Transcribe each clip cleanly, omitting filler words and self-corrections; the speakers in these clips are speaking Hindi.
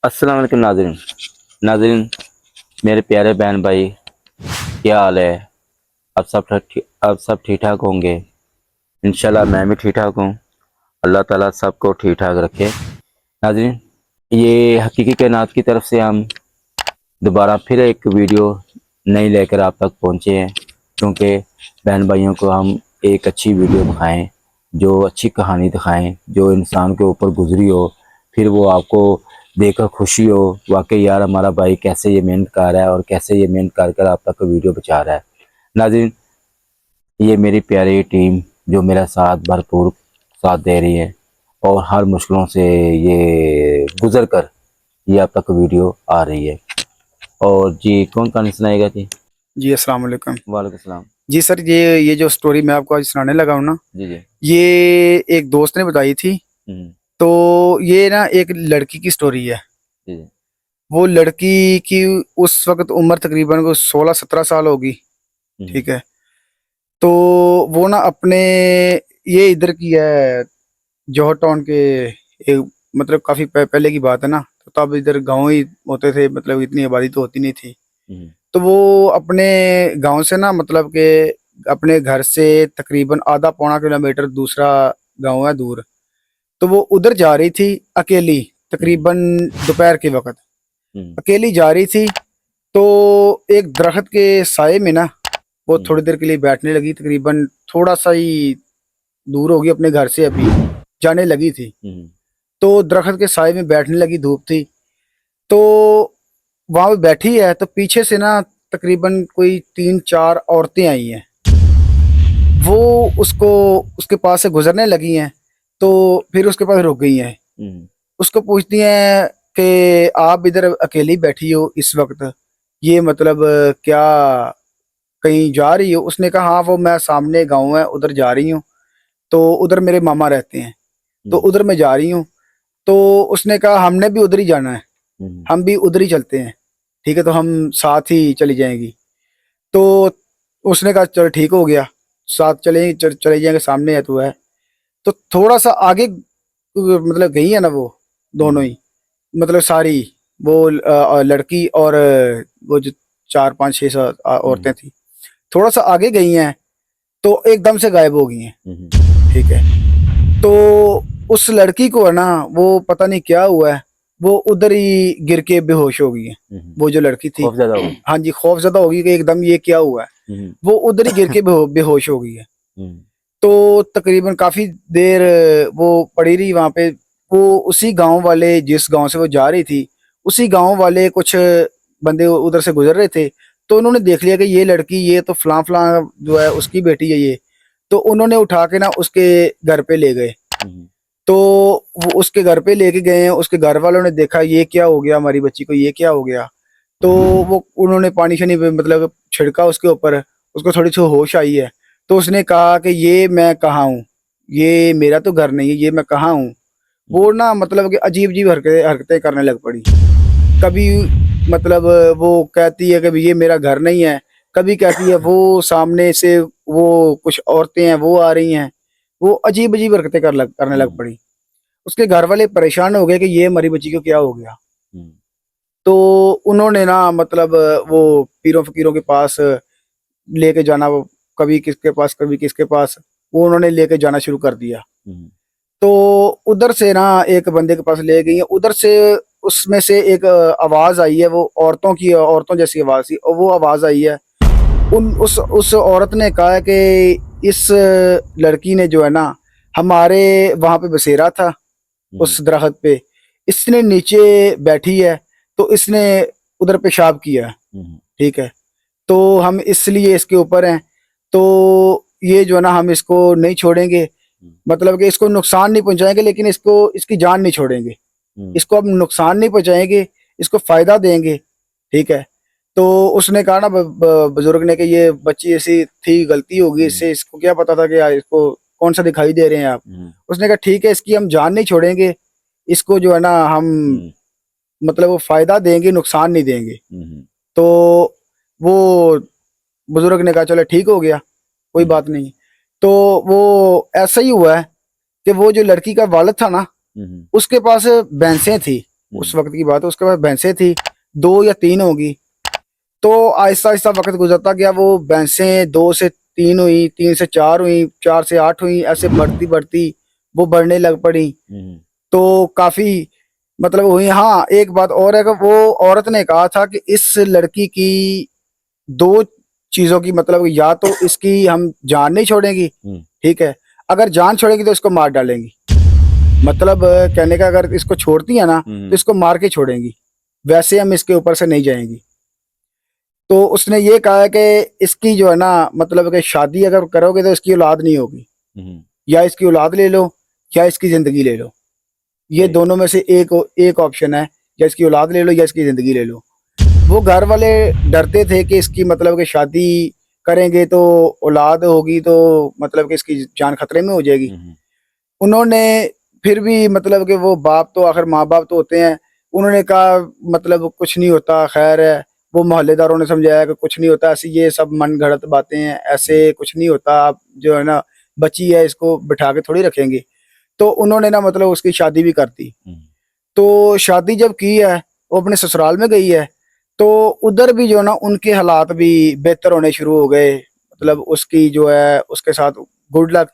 अस्सलाम वालेकुम नाज़रीन। नाज़रीन, मेरे प्यारे बहन भाई, क्या हाल है? अब सब ठीक ठाक होंगे। इंशाल्लाह मैं भी ठीक ठाक हूँ। अल्लाह ताला सबको ठीक ठाक रखे। नाज़रीन, ये हकीकी कायनात की तरफ से हम दोबारा फिर एक वीडियो नई लेकर आप तक पहुँचे हैं, क्योंकि बहन भाइयों को हम एक अच्छी वीडियो दिखाएं, जो अच्छी कहानी दिखाएं, जो इंसान के ऊपर गुजरी हो, फिर वो आपको देखकर खुशी हो वाकई यार हमारा भाई कैसे ये मेहनत कर रहा है और कैसे ये मेहनत कर आप तक वीडियो पहुंचा रहा है। नाज़रीन, ये मेरी प्यारी टीम जो मेरा साथ भरपूर साथ दे रही है और हर मुश्किलों से ये गुजर कर ये आप तक वीडियो आ रही है। और जी कौन कहानी सुनाएगा जी? जी अस्सलाम वालेकुम। वालेकुम सलाम। जी सर, ये जो स्टोरी मैं आपको आज सुनाने लगा हूँ ना, जी जी। ये एक दोस्त ने बताई थी। हम्म। तो ये ना एक लड़की की स्टोरी है। जी जी। वो लड़की की उस वक्त उम्र तकरीबन को 16-17 साल होगी। हम्म। ठीक है। तो वो ना अपने ये इधर की है, जौहर टाउन के एक, मतलब काफी पहले की बात है ना। तो तब इधर गांव ही होते थे, मतलब इतनी आबादी तो होती नहीं थी। हम्म। तो वो अपने गांव से ना, मतलब के अपने घर से तकरीबन आधा पौना किलोमीटर दूसरा गांव है दूर। तो वो उधर जा रही थी अकेली, तकरीबन दोपहर के वक्त हम्म। अकेली जा रही थी। तो एक दरख्त के साए में ना वो हम्म। थोड़ी देर के लिए बैठने लगी। तकरीबन थोड़ा सा ही दूर होगी अपने घर से, अभी जाने लगी थी। हम्म। तो दरख्त के साए में बैठने लगी, धूप थी। तो वहां पे बैठी है तो पीछे से ना तकरीबन कोई 3-4 औरतें आई हैं। वो उसको उसके पास से गुजरने लगी हैं। तो फिर उसके पास रुक गई हैं। हम्म। उसको पूछती हैं कि आप इधर अकेली बैठी हो इस वक्त, ये मतलब क्या कहीं जा रही हो? उसने कहा हाँ, वो मैं सामने गांव है उधर जा रही हूँ। तो उधर मेरे मामा रहते हैं, तो हम्म। उधर मैं जा रही हूँ। तो उसने कहा हमने भी उधर ही जाना है, हम्म। हम भी उधर ही चलते हैं। ठीक है, तो हम साथ ही चली जाएंगी। तो उसने कहा चलो ठीक हो गया, साथ चले जाएंगे, सामने है तो है। तो थोड़ा सा आगे मतलब गई है ना वो दोनों हम्म। ही, मतलब सारी वो लड़की और वो जो 4-5-6 हम्म। औरतें थी, थोड़ा सा आगे गई हैं तो एकदम से गायब हो गई हैं। हम्म। ठीक है। तो उस लड़की को है ना, वो पता नहीं क्या हुआ है, वो उधर ही गिर के बेहोश हो गई है। वो जो लड़की थी, खौफ ज्यादा होगी। हाँ जी, खौफजदा होगी कि एकदम ये क्या हुआ है। हम्म। वो उधर ही गिर के बेहोश हो गई है। हम्म। तो तकरीबन काफी देर वो पड़ी रही वहां पे। वो उसी गांव वाले, जिस गांव से वो जा रही थी, उसी गांव वाले कुछ बंदे उधर से गुजर रहे थे। तो उन्होंने देख लिया कि ये लड़की, ये तो फलां फलां जो है उसकी बेटी है ये। तो उन्होंने उठा के ना उसके घर पे ले गए। हम्म। तो वो उसके घर पे लेके गए हैं। उसके घर वालों ने देखा ये क्या हो गया हमारी बच्ची को, ये क्या हो गया। तो वो उन्होंने पानी शानी मतलब छिड़का उसके ऊपर, उसको थोड़ी सी होश आई है। तो उसने कहा कि ये मैं कहाँ हूँ, ये मेरा तो घर नहीं है, ये मैं कहाँ हूँ। वो ना मतलब कि अजीब अजीब हरकतें हरकतें करने लग पड़ी। कभी मतलब वो कहती है कि ये मेरा घर नहीं है, कभी कहती है वो सामने से वो कुछ औरतें हैं वो आ रही हैं। वो अजीब अजीब हरकतें करने लग हम्म। पड़ी। उसके घर वाले परेशान हो गए कि ये हमारी बच्ची को क्या हो गया। हम्म। तो उन्होंने ना मतलब वो पीरों फकीरों के पास लेके जाना, वो कभी किसके पास कभी किसके पास, वो उन्होंने लेके जाना शुरू कर दिया। हम्म। तो उधर से ना एक बंदे के पास ले गई है, उधर से उसमें से एक आवाज आई है, वो औरतों की, औरतों जैसी आवाज थी, और वो आवाज आई है। उस औरत ने कहा है कि इस लड़की ने जो है ना हमारे वहां पे बसेरा था, हम्म। उस दरख्त पे, इसने नीचे बैठी है, तो इसने उधर पेशाब किया। हम्म। ठीक है। तो हम इसलिए इसके ऊपर हैं। तो ये जो है ना हम इसको नहीं छोड़ेंगे, मतलब कि इसको नुकसान नहीं पहुंचाएंगे, लेकिन इसको इसकी जान नहीं छोड़ेंगे। हम्म। इसको अब नुकसान नहीं पहुंचाएंगे, इसको फायदा देंगे। ठीक है। तो उसने कहा ना बुजुर्ग ने कि ये बच्ची ऐसी थी, गलती होगी हम्म। इससे, इसको क्या पता था कि इसको कौन सा दिखाई दे रहे हैं आप। हम्म। उसने कहा ठीक है, इसकी हम जान नहीं छोड़ेंगे, इसको जो है ना हम हम्म। मतलब वो फायदा देंगे, नुकसान नहीं देंगे। हम्म। तो वो बुजुर्ग ने कहा चलो ठीक हो गया, कोई हम्म। बात नहीं। तो वो ऐसा ही हुआ है कि वो जो लड़की का वालिद था ना, हम्म। उसके पास भैंसें थी। उस वक्त की बात है। उसके बाद भैंसें थी 2 या 3 होगी। तो आहिस्ता आहिस्ता वक्त गुजरता गया, वो भैंसें 2 से 3 हुई, 3 से 4 हुई, 4 से 8 हुई, ऐसे बढ़ती बढ़ती वो बढ़ने लग पड़ी। तो काफी मतलब हुई। हाँ, एक बात और है कि वो औरत ने कहा था कि इस लड़की की 2 चीजों की मतलब, या तो इसकी हम जान नहीं छोड़ेंगी, ठीक है, अगर जान छोड़ेगी तो इसको मार डालेंगी। मतलब कहने का, अगर इसको छोड़ती है ना तो इसको मार के छोड़ेंगी, वैसे हम इसके ऊपर से नहीं जाएंगी। तो उसने ये कहा है कि इसकी जो है ना मतलब कि शादी अगर करोगे तो इसकी औलाद नहीं होगी, या इसकी औलाद ले लो या इसकी जिंदगी ले लो, ये दोनों में से एक ऑप्शन है, या इसकी औलाद ले लो या इसकी जिंदगी ले लो। वो घर वाले डरते थे कि इसकी मतलब कि शादी करेंगे तो औलाद होगी तो मतलब कि इसकी जान खतरे में हो जाएगी। उन्होंने फिर भी मतलब कि वो बाप तो आखिर माँ बाप तो होते हैं, उन्होंने कहा मतलब कुछ नहीं होता, खैर है। वो मोहल्लेदारों ने समझाया कि कुछ नहीं होता, ऐसी ये सब मन गढ़ंत बातें हैं, ऐसे कुछ नहीं होता, आप जो है ना बच्ची है इसको बिठा के थोड़ी रखेंगे। तो उन्होंने ना मतलब उसकी शादी भी कर दी। तो शादी जब की है, वो अपने ससुराल में गई है, तो उधर भी जो है ना उनके हालात भी बेहतर होने शुरू हो गए। मतलब उसकी जो है उसके साथ गुड लक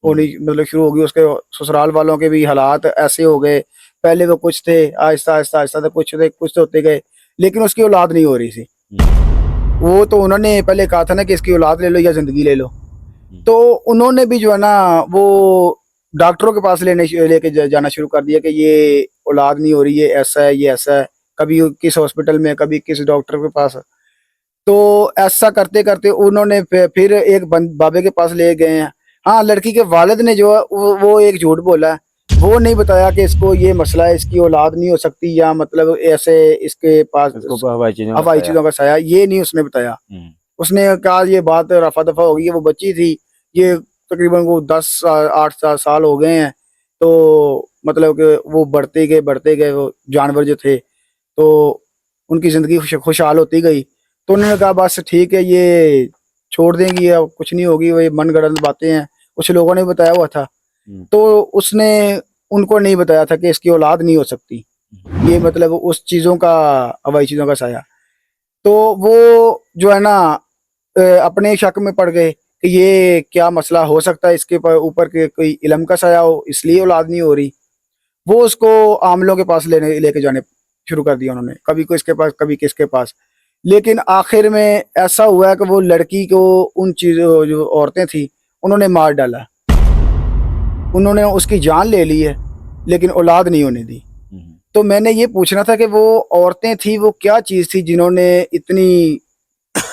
होनी मतलब शुरू हो गई। उसके ससुराल वालों के भी हालात ऐसे हो गए, पहले वो कुछ थे, आहिस्ता आहिस्ता आहिस्ता तो कुछ तो होते गए, लेकिन उसकी औलाद नहीं हो रही थी। वो तो उन्होंने पहले कहा था ना कि इसकी औलाद ले लो या जिंदगी ले लो। तो उन्होंने भी जो है ना वो डॉक्टरों के पास लेके जाना शुरू कर दिया कि ये औलाद नहीं हो रही, ये ऐसा है, ये ऐसा है, कभी किस हॉस्पिटल में, कभी किस डॉक्टर के पास। तो ऐसा करते करते उन्होंने फिर एक बाबे के पास ले गए हैं। हाँ, लड़की के वालिद ने जो है वो एक झूठ बोला है। वो नहीं बताया कि इसको ये मसला है, इसकी औलाद नहीं हो सकती, या मतलब ऐसे इसके पास हवाई चीजों का साया, ये नहीं उसने बताया। उसने कहा ये बात रफा दफा हो गई है, वो बच्ची थी, ये तकरीबन वो 10 8 साल हो गए हैं। तो मतलब कि वो बढ़ते गए वो जानवर जो थे, तो उनकी जिंदगी खुशहाल होती गई। तो उन्होंने कहा बस ठीक है, ये छोड़ देंगी या कुछ नहीं होगी, वही मनगढ़ंत बातें हैं, कुछ लोगों ने बताया हुआ था। तो उसने उनको नहीं बताया था कि इसकी औलाद नहीं हो सकती, ये मतलब उस चीजों का, हवाई चीजों का साया। तो वो जो है ना अपने शक में पड़ गए कि ये क्या मसला हो सकता है, इसके ऊपर के कोई इल्म का साया हो, इसलिए औलाद नहीं हो रही। वो उसको आमलों के पास लेके जाने शुरू कर दिया उन्होंने, कभी किसके पास कभी किसके पास। लेकिन आखिर में ऐसा हुआ है कि वो लड़की को उन चीजों, जो औरतें थी, उन्होंने मार डाला। उन्होंने उसकी जान ले ली है, लेकिन औलाद नहीं होने दी। तो मैंने ये पूछना था कि वो औरतें थी, वो क्या चीज थी जिन्होंने इतनी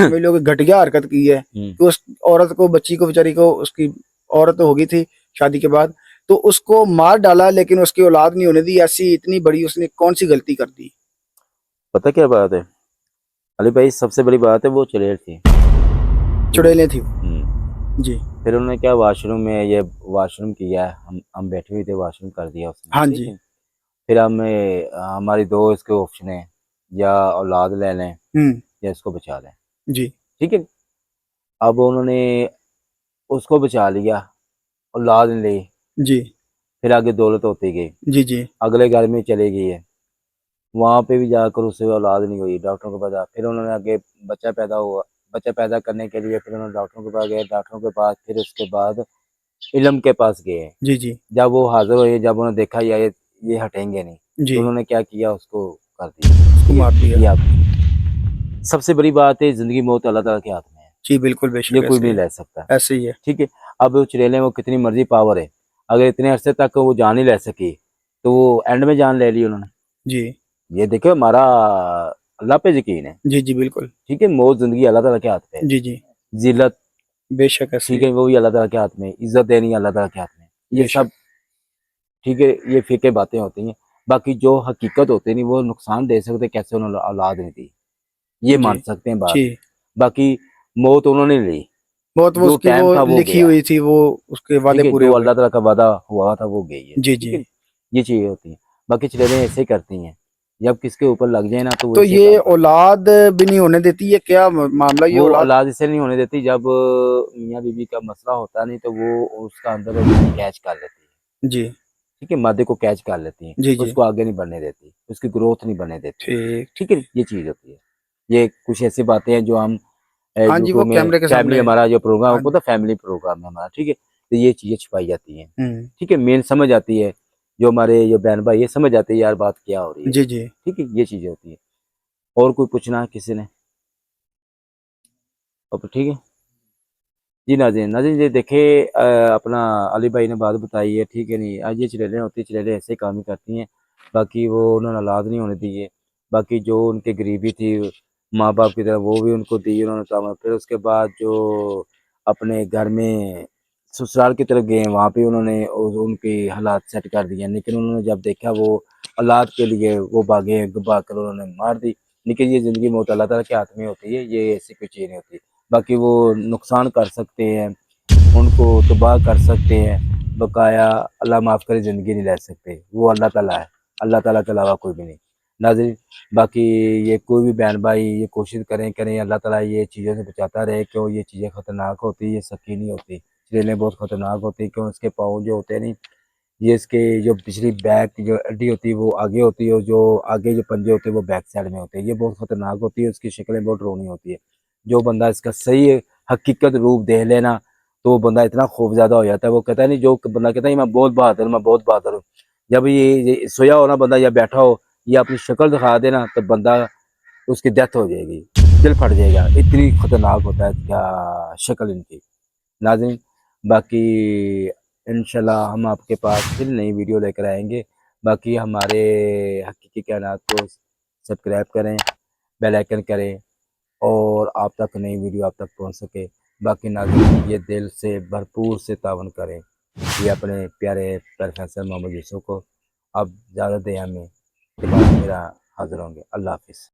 लोग घटिया हरकत की है कि उस औरत को, बच्ची को, बेचारी को, उसकी औरत तो होगी थी शादी के बाद, तो उसको मार डाला लेकिन उसकी औलाद नहीं होने दी। ऐसी इतनी बड़ी उसने कौन सी गलती कर दी? पता क्या बात है अली भाई, सबसे बड़ी बात है वो चुड़ैल थी, चुड़ैलें थी जी। फिर उन्होंने क्या वाशरूम में ये वाशरूम किया, हम बैठे हुए थे, वाशरूम कर दिया उसने, हाँ ठीक जी। है। फिर हमें हमारी दो इसके ऑप्शन है, या औलाद ले लें या इसको बचा लें, जी ठीक है। अब उन्होंने उसको बचा लिया, औलाद नहीं ली, जी फिर आगे दौलत होती गई, जी जी अगले घर में चली गई है, वहाँ पे भी जाकर उससे औलाद नहीं हुई, डॉक्टरों के पास। फिर उन्होंने आगे बच्चा पैदा हुआ, बच्चा पैदा करने के लिए फिर उन्होंने डॉक्टरों के पास गए, डॉक्टरों के पास, फिर उसके बाद इल्म के पास गए। जी जी जब वो हाजिर हुए, जब उन्होंने देखा ये हटेंगे नहीं, जी, तो उन्होंने क्या किया, उसको कर दिया, उसको मार दिया। सबसे बड़ी बात है, जिंदगी मौत अल्लाह ताला के हाथ में है, जी बिल्कुल, बेशक ये कोई ऐसे भी ही नहीं है, ले सकता, ऐसे ही है। ठीक है। अब वो चुड़ैलें, वो कितनी मर्जी पावर है, अगर इतने अरसे तक वो जान ही ले सकी, तो वो एंड में जान ले ली उन्होंने। जी ये देखो, हमारा अल्लाह पे यकीन है, जी जी बिल्कुल। ठीक है। मौत जिंदगी अल्लाह ताला के हाथ पे है, जी जी जिल्लत, बेशक ऐसे ठीक ही है, है, वो भी अल्लाह ताला के हाथ में, इज्जत देनी अल्लाह ताला के हाथ में, ये बेशक। सब, ठीक है। ये फीके बातें होती हैं, बाकी जो हकीकत होती नहीं, वो नुकसान दे सकते, कैसे उन्होंने औलाद नहीं दी, ये जी मान सकते हैं बात। जी, बाकी मौत उन्होंने ली, बहुत वो जो उसकी वो टाइम था वो लिखी गया, हुई थी, वो उसके वादे ठीक है, पूरे जो हो गए। अल्लाह ताला का वादा हुआ था वो गई है, जी ठीक जी। है। ये चीजें होती हैं, बाकी चलें ऐसे ही करती हैं, जब किसके ऊपर लग जाए ना, तो वो तो ऐसे ही ये काम करती हैं। औलाद भी नहीं होने देती, ये क्या मामला, ये वो औलाद? औलाद इससे नहीं होने देती, जब मियाँ बीवी का मसला होता नहीं, तो वो उसका अंदर कैच कर लेती है, जी ठीक है, मादे को कैच कर लेती हैं, जी, जी। उसको आगे नहीं बढ़ने देती, उसकी ग्रोथ नहीं बनने देती। ठीक। ठीक है, ये चीज़ होती है। ये कुछ ऐसी बातें हैं जो हम हाँ जी, वो यूट्यूब में कैमरे के फैमिली सामने। हमारा जो प्रोग्राम हाँ आपको जी। पता है फैमिली प्रोग्राम है हमारा, ठीक है? तो ये चीज़ें छुपाई जाती हैं। हुँ। ठीक है, मेन समझ आती है, जो हमारे जो बहन भाई है समझ आती है यार बात क्या हो रही है। जी, जी। ठीक है, ये चीज़ें होती हैं। और कोई पूछना है किसी ने? अब ठीक है? जी नाज़रीन, नाज़रीन ये देखिए अपना अली भाई ने बात बताई है, ठीक है नहीं? आज ये चुड़ैलें होती हैं, चुड़ैलें ऐसे काम ही करती हैं, बाकी वो उन्होंने औलाद नहीं होने दी है। बाकी जो उनकी गरीबी थी, माँ-बाप की तरह वो भी उनको दी उन्होंने काम। फिर उसके बाद जो अपने घर में ससुराल की तरफ गए हैं, वहाँ पे उन्होंने उनके हालात सेट कर दिए हैं। लेकिन उन्होंने जब देखा वो औलाद के लिए वो भागे, भागकर उन्होंने मार दी। लेकिन ये ज़िंदगी मौत अल्लाह ताला के हाथ में होती है, ये ऐसी कोई चीज़ नहीं होती। बाकी वो नुकसान कर सकते हैं, उनको तबाह कर सकते हैं, बकाया अल्लाह माफ़ करे ज़िंदगी नहीं ले सकते, वो अल्लाह ताला है, अल्लाह ताला के अलावा कोई भी नहीं। नाज़रीन बाकी ये कोई भी बहन भाई ये कोशिश करें अल्लाह ताला ये चीज़ों से बचाता रहे, क्यों ये चीज़ें ख़तरनाक होती हैं, ये सच्ची नहीं होती। चुड़ैलें बहुत ख़तरनाक होती हैं, क्यों इसके पाँव जो होते हैं नहीं, ये इसके जो पिछली बैक की जो हड्डी होती है वो आगे होती है और जो आगे जो पंजे होते हैं वो बैक साइड में होते हैं। ये बहुत ख़तरनाक होती है, उसकी शक्लें बहुत डरावनी होती है। जो बंदा इसका सही हकीकत रूप देख लेना, तो वो बंदा इतना खौफ़ज़्यादा हो जाता है, वो कहता है नहीं जो बंदा कहता है मैं बहुत बहादुर हूँ, मैं बहुत बहादुर हूँ। जब ये सोया हो ना बंदा या बैठा हो, ये अपनी शक्ल दिखा दे ना तो बंदा उसकी डेथ हो जाएगी, दिल फट जाएगा, इतनी ख़तरनाक होता है क्या शक्ल इनकी। नाज़रीन बाकी इंशाल्लाह हम आपके पास फिर नई वीडियो लेकर आएँगे। बाकी हमारे हकीकी कायनात को सब्सक्राइब करें, बेल आइकन करें और आप तक नई वीडियो आप तक पहुँच सके। बाकी नाज़रीन ये दिल से भरपूर से तावन करें, ये अपने प्यारे प्रोफेसर मोहम्मद यूसुफ को अब इजाज़त दें हमें, के बाद फिर हाज़िर होंगे। अल्लाह हाफ़िज़।